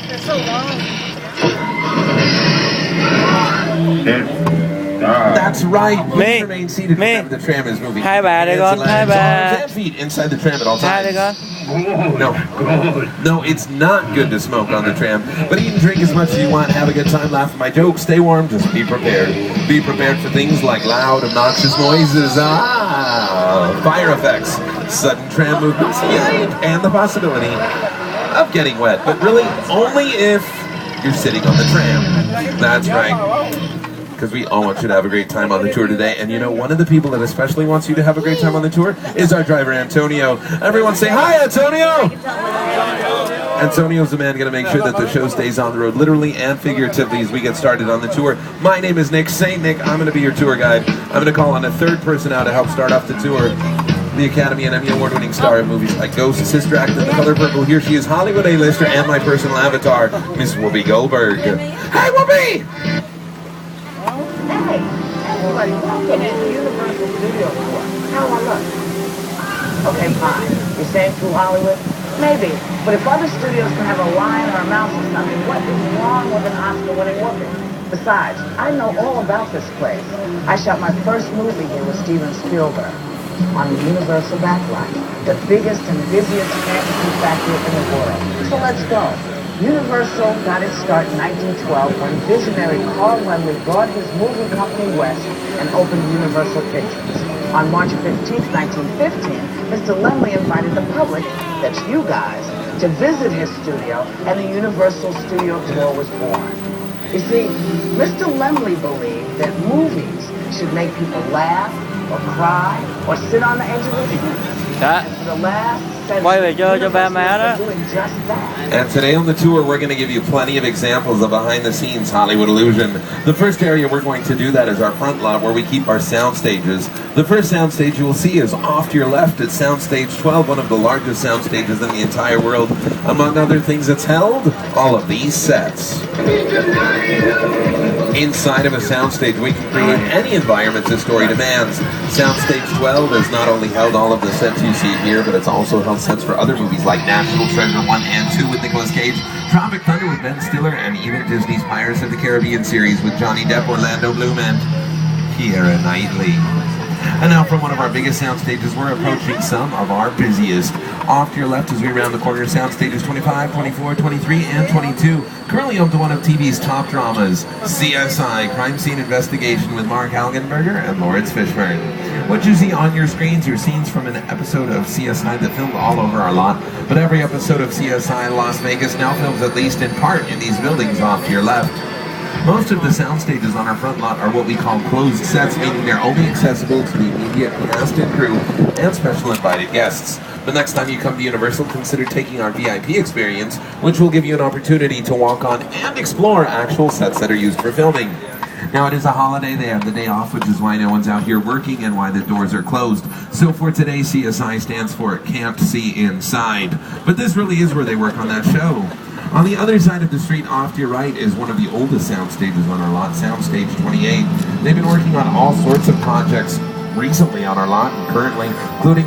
They're so long. That's right. Please remain seated whenever the tram is moving. Hai bà đây con, hai bà. Arms and feet inside the tram at all Hai đây times. con. No, it's not good to smoke on the tram. But eat and drink as much as you want. Have a good time. Laugh at my jokes. Stay warm. Just be prepared. Be prepared for things like loud, obnoxious noises, fire effects, sudden tram movements, and the possibility of getting wet. But really, only if you're sitting on the tram. That's right. Because we all want you to have a great time on the tour today. And you know, one of the people that especially wants you to have a great time on the tour is our driver, Antonio. Everyone say hi, Antonio! Antonio's the man going to make sure that the show stays on the road, literally and figuratively, as we get started on the tour. My name is Nick St. Nick. I'm going to be your tour guide. I'm going to call on a third person now to help start off the tour. The Academy and Emmy Award-winning star of movies like Ghost, Sister Act, and The Color Purple. Here she is, Hollywood A-lister and my personal avatar, Miss Whoopi Goldberg. Hey, Whoopi! Hey, everybody, welcome to the Universal Studios Tour. How do I look? Okay, fine. You're saying through Hollywood? Maybe. But if other studios can have a lion or a mouse or something, what is wrong with an Oscar-winning Whoopi? Besides, I know all about this place. I shot my first movie here with Steven Spielberg on the Universal Backline, the biggest and busiest fantasy factory in the world. So let's go. Universal got its start in 1912 when visionary Carl Laemmle brought his movie company west and opened Universal Pictures. On March 15, 1915, Mr. Laemmle invited the public, that's you guys, to visit his studio, and the Universal Studio Tour was born. You see, Mr. Laemmle believed that movies should make people laugh, or cry, or sit on the edge of the seat. Đó. Quay về cho ba má đó. And today on the tour, we're going to give you plenty of examples of behind-the-scenes Hollywood illusion. The first area we're going to do that is our front lot, where we keep our sound stages. The first sound stage you will see is off to your left at Soundstage 12, one of the largest sound stages in the entire world. Among other things, it's held all of these sets. Inside of a soundstage, we can create any environment the story demands. Soundstage 12 has not only held all of the sets you see here, but it's also held sets for other movies like National Treasure 1 and 2 with Nicolas Cage, Tropic Thunder with Ben Stiller, and even Disney's Pirates of the Caribbean series with Johnny Depp, Orlando Bloom, and Keira Knightley. And now from one of our biggest sound stages, we're approaching some of our busiest. Off to your left as we round the corner, sound stages 25, 24, 23, and 22. Currently home to one of TV's top dramas, CSI, Crime Scene Investigation with Mark Halgenberger and Lawrence Fishburne. What you see on your screens are scenes from an episode of CSI that filmed all over our lot, but every episode of CSI Las Vegas now films at least in part in these buildings off to your left. Most of the sound stages on our front lot are what we call closed sets, meaning they're only accessible to the immediate cast and crew and special invited guests. The next time you come to Universal, consider taking our VIP experience, which will give you an opportunity to walk on and explore actual sets that are used for filming. Now, it is a holiday, they have the day off, which is why no one's out here working and why the doors are closed. So for today, CSI stands for Can't See Inside. But this really is where they work on that show. On the other side of the street, off to your right, is one of the oldest sound stages on our lot, Soundstage 28. They've been working on all sorts of projects recently on our lot and currently, including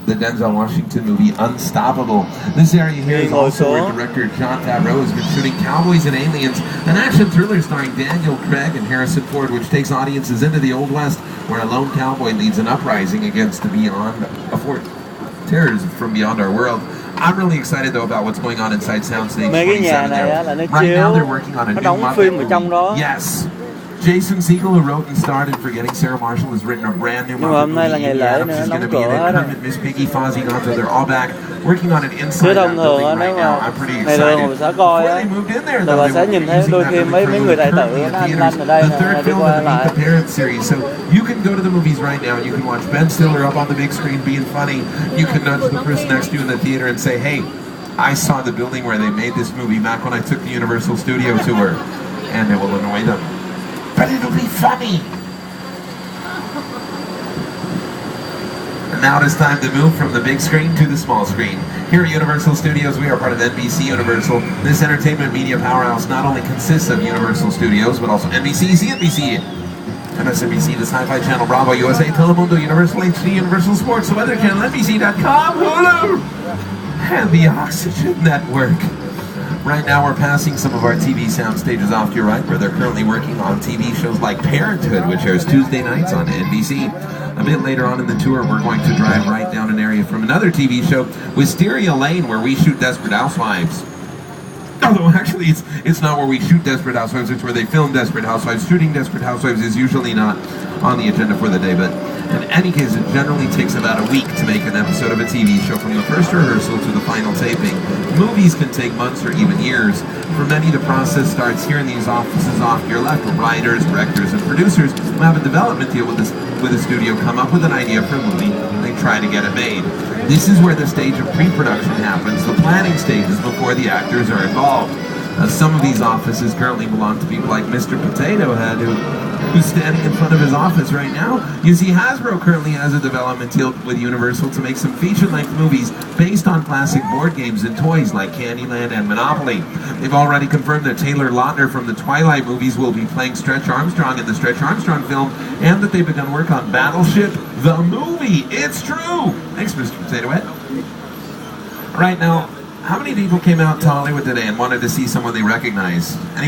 the Denzel Washington movie Unstoppable. This area here is also where director Jon Favreau has been shooting Cowboys and Aliens, an action thriller starring Daniel Craig and Harrison Ford, which takes audiences into the Old West, where a lone cowboy leads an uprising against terrors from beyond our world. I'm really excited though about what's going on inside Soundstage 27 there. Right now they're working on a new Muppet. Yes. Jason Segel, who wrote and starred in Forgetting Sarah Marshall, has written a brand new Muppet movie. Amy Adams is going to be in it. Kermit, Miss Piggy, Fozzie, Gonzo, they're all back working on it inside that building right now. I'm pretty excited. Before they moved in there, though, they were using that building currently in theaters. The third film in the Meet the Parents series. So you can go to the movies right now and you can watch Ben Stiller up on the big screen being funny. You can nudge the person next to you in the theater and say, hey, I saw the building where they made this movie back when I took the Universal Studio tour. And it will annoy them. But it'll be funny. And now it is time to move from the big screen to the small screen. Here at Universal Studios, we are part of NBC Universal. This entertainment media powerhouse not only consists of Universal Studios, but also NBC, CNBC, MSNBC, the Sci-Fi Channel, Bravo, USA, Telemundo, Universal HD, Universal Sports, the Weather Channel, NBC.com, Hulu, and the Oxygen Network. Right now we're passing some of our TV sound stages off to your right, where they're currently working on TV shows like Parenthood, which airs Tuesday nights on NBC. A bit later on in the tour, we're going to drive right down an area from another TV show, Wisteria Lane, where we shoot Desperate Housewives. Although actually it's not where we shoot Desperate Housewives, it's where they film Desperate Housewives. Shooting Desperate Housewives is usually not on the agenda for the day, but in any case, it generally takes about a week to make an episode of a TV show, from the first rehearsal to the final taping. Movies can take months or even years. For many, the process starts here in these offices off to your left, where writers, directors, and producers who have a development deal with a studio come up with an idea for a movie, and they try to get it made. This is where the stage of pre-production happens, the planning stages before the actors are involved. Some of these offices currently belong to people like Mr. Potato Head, who's standing in front of his office right now. You see, Hasbro currently has a development deal with Universal to make some feature-length movies based on classic board games and toys like Candyland and Monopoly. They've already confirmed that Taylor Lautner from the Twilight movies will be playing Stretch Armstrong in the Stretch Armstrong film, and that they've begun work on Battleship, the movie. It's true! Thanks, Mr. Potato Head. All right, now, how many people came out to Hollywood today and wanted to see someone they recognize? Anyone?